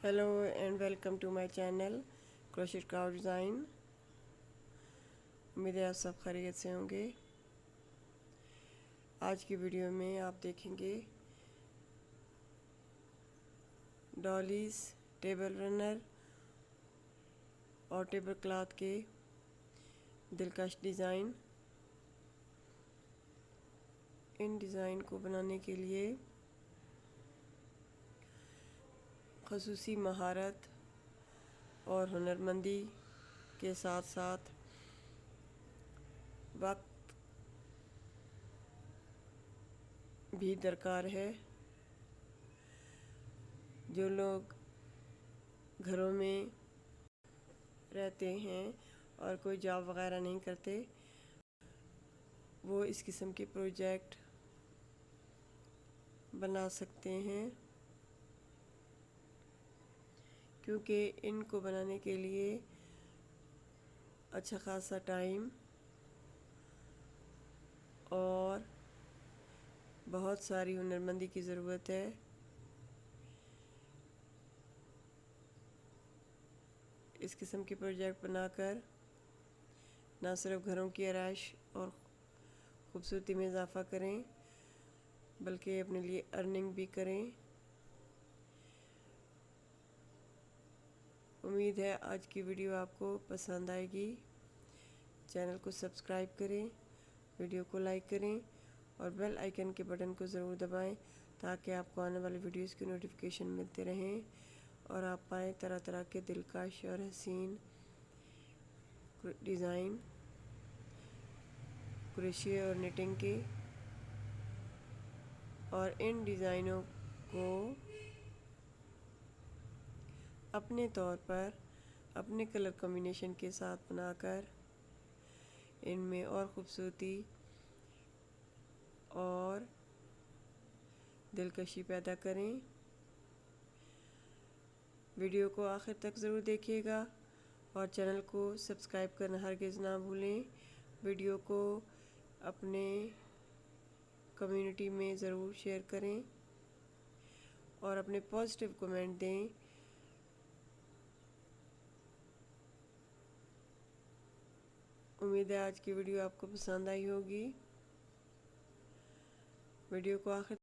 Hello and welcome to my channel Crochet Cow Design। उम्मीद है आप सब खैरियत से होंगे। आज की वीडियो में आप देखेंगे डॉलीज, टेबल रनर और टेबल क्लॉथ के दिलकश डिज़ाइन। इन डिज़ाइन को बनाने के लिए ख़ुसूसी महारत और हुनरमंदी के साथ साथ वक्त भी दरकार है। जो लोग घरों में रहते हैं और कोई जॉब वगैरह नहीं करते, वो इस किस्म के प्रोजेक्ट बना सकते हैं, क्योंकि इनको बनाने के लिए अच्छा खासा टाइम और बहुत सारी हुनरमंदी की ज़रूरत है। इस किस्म के प्रोजेक्ट बनाकर ना सिर्फ घरों की आराइश और ख़ूबसूरती में इजाफ़ा करें, बल्कि अपने लिए अर्निंग भी करें। उम्मीद है आज की वीडियो आपको पसंद आएगी। चैनल को सब्सक्राइब करें, वीडियो को लाइक करें और बेल आइकन के बटन को ज़रूर दबाएं, ताकि आपको आने वाले वीडियोस की नोटिफिकेशन मिलते रहें और आप पाएँ तरह तरह के दिलकश और हसीन डिज़ाइन क्रोशे और निटिंग के। और इन डिज़ाइनों को अपने तौर पर अपने कलर कॉम्बिनेशन के साथ बनाकर इनमें और ख़ूबसूरती और दिलकशी पैदा करें। वीडियो को आखिर तक ज़रूर देखिएगा और चैनल को सब्सक्राइब करना हरगिज़ ना भूलें। वीडियो को अपने कम्युनिटी में ज़रूर शेयर करें और अपने पॉजिटिव कमेंट दें। उम्मीद है आज की वीडियो आपको पसंद आई होगी। वीडियो को आखिर